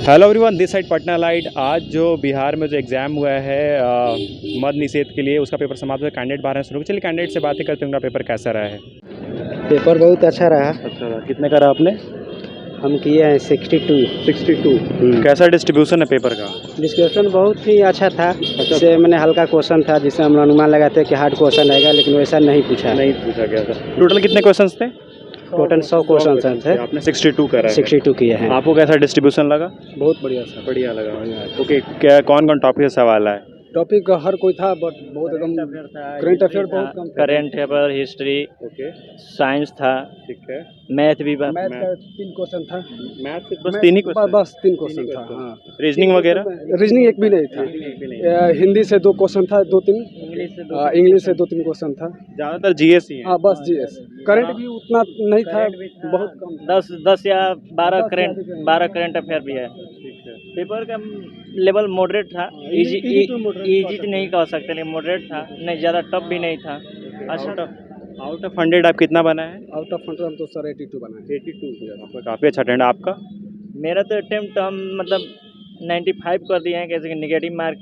Hello everyone, this side Patna light. आज जो बिहार में जो एग्ज़ाम हुआ है मद निषेध के लिए, उसका पेपर समाप्त हुआ। कैंडिडेट बाहर शुरू। चलिए कैंडिडेट से बातें करते हैं, उनका पेपर कैसा रहा है। पेपर बहुत अच्छा रहा। अच्छा, कितने का रहा आपने? हम किए हैं 62। कैसा डिस्ट्रीब्यूशन है पेपर का? डिस्कशन बहुत ही अच्छा था। इससे मैंने हल्का क्वेश्चन था जिससे हम अनुमान लगाते हैं कि हार्ड क्वेश्चन आएगा, लेकिन वैसा नहीं पूछा गया था। टोटल कितने क्वेश्चन थे? टोटल 100 क्वेश्चन थे। आपने 62 करा है। 62 किए हैं। आपको कैसा डिस्ट्रीब्यूशन लगा? बहुत बढ़िया सर। बढ़िया लगा। ओके, क्या कौन कौन टॉपिक से सवाल है? टॉपिक हर कोई था, बट बहुत एकदम करंट अफेयर बहुत कम था। Current affair, history, okay, science था, ठीक है। मैथ भी मैथ का 3 क्वेश्चन था। मैथ बस 3 ही क्वेश्चन? बस 3 क्वेश्चन था। हाँ, रीजनिंग वगैरह? रीजनिंग एक भी नहीं था। हिंदी से 2 क्वेश्चन था, 2-3। इंग्लिश से 2-3 क्वेश्चन था। ज़्यादातर जीएस ही है। हाँ, बस जीएस। करंट भी उतना नहीं था, बहुत कम। 10 या 12 करंट अफेयर भी है। पेपर का लेवल मॉडरेट था। इजी तो नहीं कह सकते, लेकिन मॉडरेट था, नहीं ज़्यादा टफ भी नहीं था। अच्छा, आउट ऑफ 100 आप कितना बना है? आउट ऑफ 100 हम तो सर 82 बना है। 82। आपका काफ़ी अच्छा अटेंड। आपका? मेरा तो अटेम्प्ट हम मतलब 95 कर दिए हैं, कैसे कि निगेटिव मार्क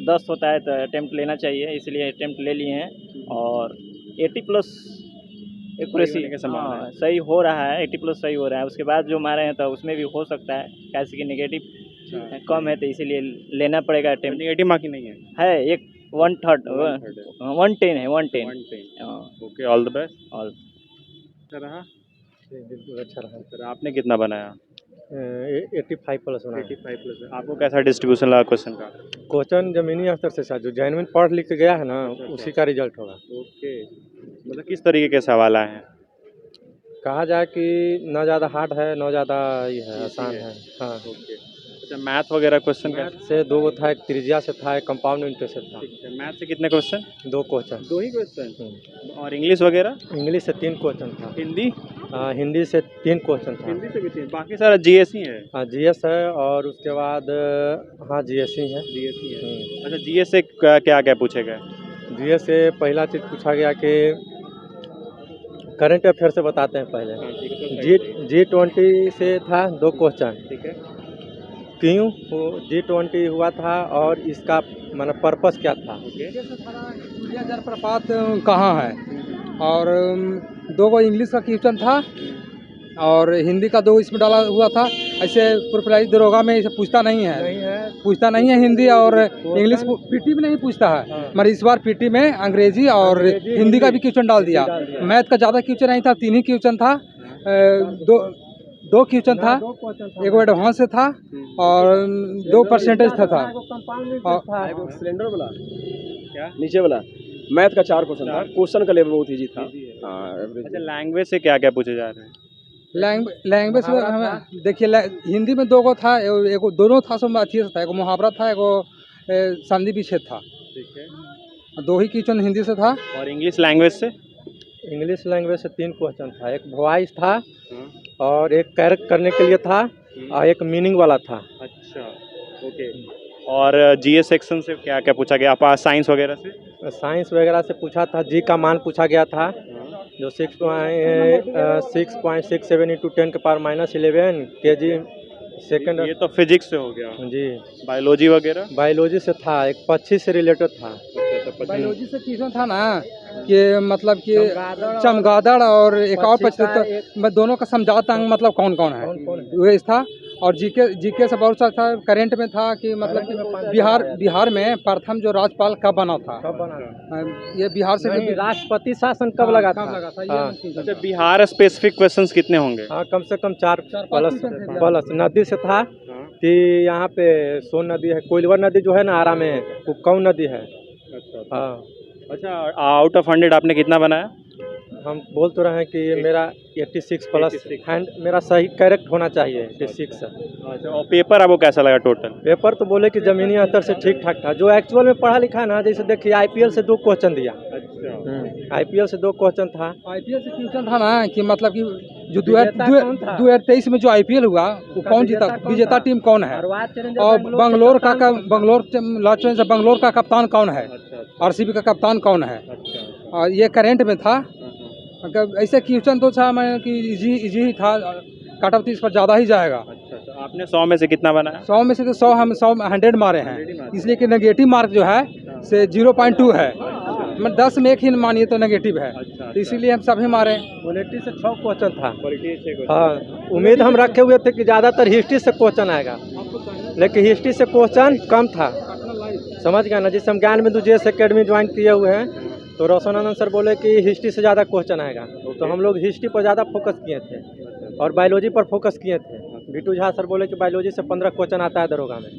10 होता है तो अटेम्प्ट लेना चाहिए, इसलिए अटेम्प्ट ले लिए हैं। और 80+ एक्यूरेसी सही हो रहा है। 80+ सही हो रहा है। उसके बाद जो मारे हैं तो उसमें भी हो सकता है, कैसे कि निगेटिव कम है तो इसीलिए लेना पड़ेगा अटेम्प्ट। नेगेटिव मार्किंग नहीं है? एक 1/3 110 है 110। Okay, all the best. और अच्छा रहा? बिल्कुल अच्छा रहा। सर आपने कितना बनाया? 85+ बना। 85+। आपको कैसा डिस्ट्रीब्यूशन लगा क्वेश्चन का? क्वेश्चन जमीनी स्तर से था, जो जेन्युइन पढ़ लिख के गया है ना, उसी का रिजल्ट होगा। ओके, मतलब किस तरीके के सवाल आए हैं? कहा जाए कि न ज़्यादा हार्ड है, न ज़्यादा ये है, आसान है। हाँ, ओके। अच्छा, मैथ वगैरह क्वेश्चन का? मैथ से 2 था, एक त्रिज्या से था, एक कंपाउंड इंटरेस्ट से था। ठीक है। मैथ से कितने क्वेश्चन? 2 क्वेश्चन। 2 ही क्वेश्चन। और इंग्लिश वगैरह? इंग्लिश से 3 क्वेश्चन था। हिंदी? हिंदी से 3 क्वेश्चन था। हिंदी से भी 3। बाकी सारा जीएस ही है? हाँ, जीएस है, और उसके बाद हाँ जीएस ही है। जीएस ही है। अच्छा, जीएस से क्या क्या पूछेगा? जीएस से पहला चीज़ पूछा गया कि करंट अफेयर से बताते हैं पहले। G20 से था 2 क्वेश्चन। ठीक है। क्यों G20 हुआ था और इसका मतलब पर्पस क्या था। सूर्य जलप्रपात कहाँ है, और 2 इंग्लिश का क्वेश्चन था और हिंदी का 2 इसमें डाला हुआ था। ऐसे प्रोफेसर दरोगा में इसे पूछता नहीं है हिंदी और इंग्लिश पीटी में नहीं पूछता है, मगर इस बार पीटी में अंग्रेजी और हिंदी का भी क्वेश्चन डाल दिया। मैथ का ज़्यादा क्वेश्चन नहीं था, 3 ही क्वेश्चन था। 2 क्वेश्चन था, एक एडवांस से था और 2% था। सिलेंडर वाला क्या? नीचे वाला मैथ का 4 क्वेश्चन था। क्वेश्चन का लेवल बहुत इजी था। अच्छा, लैंग्वेज से क्या क्या पूछे जा रहे हैं? लैंग्वेज में हमें देखिए, हिंदी में 2 था, एक दोनों था, सब अच्छी से था। एक मुहावरा था, एक संधि विच्छेद था। ठीक है। 2 ही क्वेश्चन हिंदी से था। और इंग्लिश लैंग्वेज से? इंग्लिश लैंग्वेज से 3 क्वेश्चन था। एक वॉइस था और एक कैरेक्ट करने के लिए था और एक मीनिंग वाला था। अच्छा, ओके। और जीएस सेक्शन से क्या क्या पूछा गया? आप साइंस वगैरह से? साइंस वगैरह से पूछा था। जी का मान पूछा गया था, जो 6.67 × 10⁻⁻11 kg सेकंड। ये तो फिजिक्स से हो गया जी। बायोलॉजी वगैरह? बायोलॉजी से था, एक पक्षी से रिलेटेड था। बायोलॉजी से क्वेश्चन था ना कि मतलब कि चमगादड़ और एक और पक्षी, दोनों का समझाता अंग मतलब कौन कौन है, वही था। और जीके से बहुत सा था। करेंट में था कि मतलब कि बिहार में प्रथम जो राज्यपाल कब बना था। ये बिहार से राष्ट्रपति शासन कब लगा था। अच्छा, बिहार स्पेसिफिक क्वेश्चंस कितने होंगे? हाँ, कम से कम 4 प्लस। नदी से था कि यहाँ पे सोन नदी है, कोइलवर नदी जो है ना आरा में, वो कौन नदी है। हाँ। अच्छा, आउट ऑफ 100 आपने कितना बनाया? हम बोल तो रहे हैं कि मेरा 86+ हैंड मेरा सही करेक्ट होना चाहिए। 86 है। अच्छा, और पेपर आपको कैसा लगा टोटल? पेपर तो बोले कि जमीनी स्तर से ठीक ठाक था। जो एक्चुअल में पढ़ा लिखा है ना, जैसे देखिए आईपीएल से 2 क्वेश्चन दिया। अच्छा, आईपीएल से 2 क्वेश्चन था। आईपीएल से क्वेश्चन था ना कि मतलब कि जो 2023 में जो आईपीएल हुआ वो कौन जीता, विजेता टीम कौन है, और बंगलोर का कप्तान कौन है, आरसीबी का कप्तान कौन है। और ये करेंट में था। अगर ऐसे क्वेश्चन तो था मैं कि इजी ही था। कट ऑफ तो इस पर ज़्यादा ही जाएगा। अच्छा, तो आपने 100 में से कितना बनाया? 100 में से तो 100 हम 100 मारे हैं, इसलिए कि नेगेटिव मार्क जो है से 0.2 है, मतलब 10 में एक ही मानिए तो नेगेटिव है, तो इसीलिए हम सभी मारे। क्वालिटी से 6 क्वेश्चन था। हाँ, उम्मीद हम रखे हुए थे कि ज़्यादातर हिस्ट्री से क्वेश्चन आएगा, लेकिन हिस्ट्री से क्वेश्चन कम था। समझ गया ना, जिससे हम ज्ञान बिंदु JS एकेडमी ज्वाइन किए हुए हैं, तो रोशनानंद सर बोले कि हिस्ट्री से ज़्यादा क्वेश्चन आएगा, तो हम लोग हिस्ट्री पर ज़्यादा फोकस किए थे और बायोलॉजी पर फोकस किए थे। बिट्टू झा सर बोले कि बायोलॉजी से 15 क्वेश्चन आता है दरोगा में,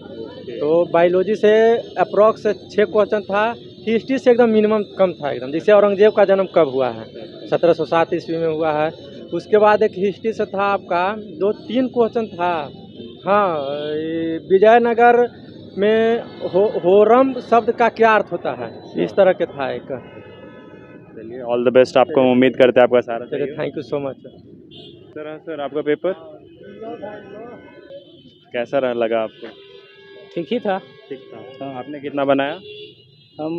तो बायोलॉजी से अप्रॉक्स 6 क्वेश्चन था, हिस्ट्री से एकदम मिनिमम कम था एकदम। जैसे औरंगजेब का जन्म कब हुआ है, 1707 ईस्वी में हुआ है। उसके बाद एक हिस्ट्री से था आपका 2-3 क्वेश्चन था। हाँ, विजयनगर में होरम शब्द का क्या अर्थ होता है, इस तरह के था एक। चलिए, ऑल द बेस्ट आपको, उम्मीद करते हैं आपका सारा। चलिए, thank you so much sir आपका पेपर कैसा लगा आपको? ठीक ही था। ठीक था। आपने कितना बनाया? हम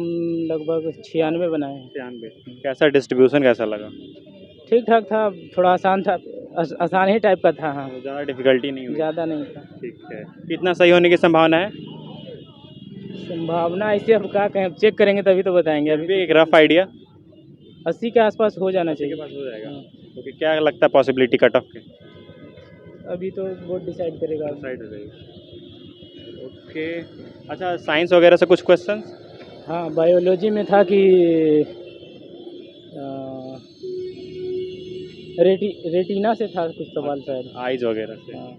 लगभग 96 बनाए हैं। 96। कैसा डिस्ट्रीब्यूशन कैसा लगा? ठीक ठाक था, थोड़ा आसान था, आसान ही टाइप का था। हाँ, ज़्यादा डिफिकल्टी नहीं हुई? ज़्यादा नहीं था। ठीक है। कितना सही होने की संभावना है? संभावना ऐसे अब क्या कहें, चेक करेंगे तभी तो बताएंगे। अभी एक रफ आइडिया 80 के आसपास हो जाना चाहिए। के पास हो जाएगा। तो क्या लगता है पॉसिबिलिटी कट ऑफ के? अभी तो बोर्ड डिसाइड करेगा। डिसाइड हो जाएगी। ओके। अच्छा, साइंस वगैरह से कुछ क्वेश्चन? हाँ, बायोलॉजी में था कि रेटिना से था कुछ सवाल शायद, आइज वगैरह से। हाँ।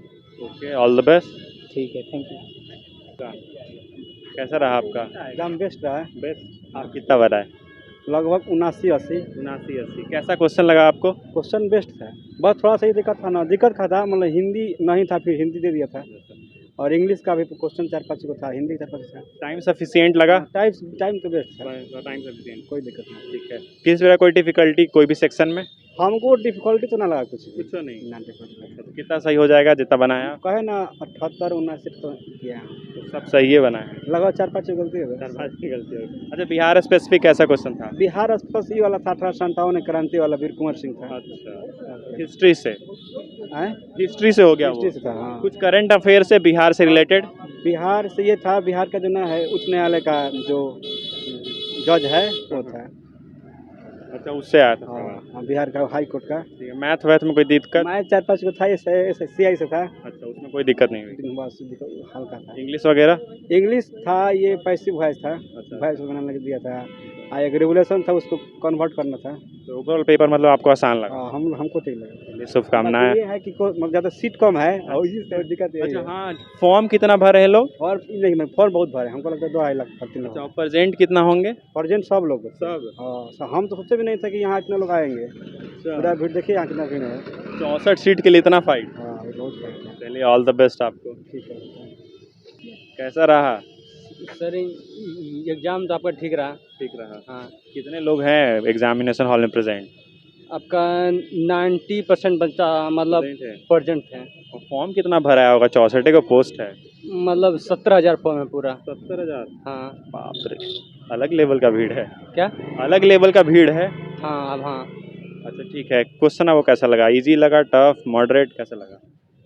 Okay, all the best. ठीक है, थैंक यू। कैसा रहा आपका? एकदम बेस्ट रहा है। बेस्ट। आप कितना बना है? लगभग 79-80। 79-80। कैसा क्वेश्चन लगा आपको? क्वेश्चन बेस्ट था, बस थोड़ा सा ही दिक्कत था ना, दिक्कत का था मतलब हिंदी नहीं था, फिर हिंदी दे दिया था, और इंग्लिश का भी क्वेश्चन 4-5 को था, हिंदी 4-5 था। टाइम सफिशिएंट लगा? टाइम तो बेस्ट था, टाइम सफिशिएंट, कोई दिक्कत नहीं। ठीक है। किस तरह कोई डिफिकल्टी कोई भी सेक्शन में? हमको डिफिकल्टी तो ना लगा कुछ कुछ नहीं। ना डिफिकल्टी। तो कितना सही हो जाएगा जितना बनाया? कहे ना 78-79 तो किया है, तो सब सही है बनाया? लगभग 4-5 गलती है। 4-5 की गलती होगी। अच्छा, बिहार स्पेसिफिक कैसा क्वेश्चन था? बिहार स्पेशल वाला था 1857 क्रांति वाला, वीर कुंवर सिंह था। अच्छा, हिस्ट्री से? हैं? हिस्ट्री से हो गया वो? हिस्ट्री से था, हाँ। कुछ करंट अफेयर से बिहार से रिलेटेड? बिहार से ये था, बिहार का जो ना है उच्च न्यायालय का जो जज है वो था। अच्छा, उससे आया था? हाँ, बिहार का हाई कोर्ट का। ठीक है। मैथ वैथ में कोई दिक्कत? मैं 4-5 को था, CI से था। अच्छा, उसमें कोई दिक्कत नहीं हुई? बस हल्का था। इंग्लिश वगैरह? इंग्लिश था, ये पैसिव वॉइस था, वॉइस बनाने दिया था, एक रेगुलेशन था उसको कन्वर्ट करना था। तो ओवरऑल पेपर मतलब आपको आसान लगा? हमको ठीक लगा। शुभकामनाएं। ये है कि ज़्यादा सीट कम है और इसी दिक्कत है। अच्छा, हाँ, फॉर्म कितना भरे हैं लोग? और नहीं, मैं फॉर्म बहुत भरे, हमको लगता है 2-2.5 लाख भर्ती लोग। अच्छा, प्रेजेंट कितना होंगे? प्रेजेंट सब लोग सब? हाँ, हम तो सोचे भी नहीं थे कि यहाँ इतने लोग आएंगे। पूरा भीड़ देखिए यहाँ कितना भीड़ है। 64 सीट के लिए इतना फाइट? हाँ, बहुत फाइट है। चलिए, ऑल द बेस्ट आपको। ठीक है। कैसा रहा? सर, एग्जाम तो आपका ठीक रहा। ठीक रहा। हाँ, कितने लोग हैं एग्जामिनेशन हॉल में प्रेजेंट? आपका 90% बच्चा मतलब प्रेजेंट है। और फॉर्म कितना भरा होगा? 64 का पोस्ट है, मतलब 17,000 फॉर्म है पूरा। 70,000? हाँ। बाप रे, अलग लेवल का भीड़ है। क्या? अलग लेवल का भीड़ है। हाँ, अब हाँ। अच्छा, ठीक है। क्वेश्चन आपको कैसा लगा? इजी लगा, टफ, मॉडरेट, कैसा लगा?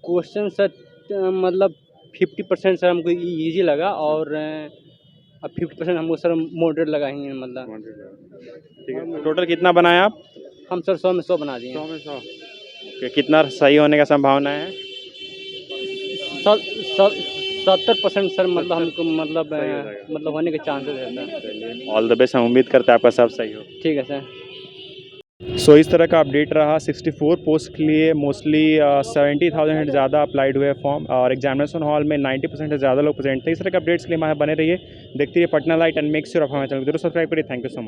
क्वेश्चन सर मतलब 50% सर हमको इजी लगा, और 50% हमको सर मॉडरेट लगा ही है, मतलब। ठीक है। टोटल कितना बनाया आप? हम सर 100 में 100 बना दिए। 100 में 100। ओके, कितना सही होने का संभावना है? 70% सर मतलब हमको मतलब होने के चांसेस है सर। ऑल द बेस्ट, हम उम्मीद करते हैं आपका सब सही हो। ठीक है सर। सो इस तरह का अपडेट रहा। 64 पोस्ट के लिए मोस्टली 70,000 से ज़्यादा अप्लाइड हुए फॉर्म, और एग्जामिनेशन हॉल में 90% से ज़्यादा लोग प्रेजेंट थे। इस तरह के अपडेट्स के लिए हमारे बने रहिए, देखते रहिए Patna light, and make sure आप हमारे चैनल को जरूर सब्सक्राइब करिए। Thank you so much.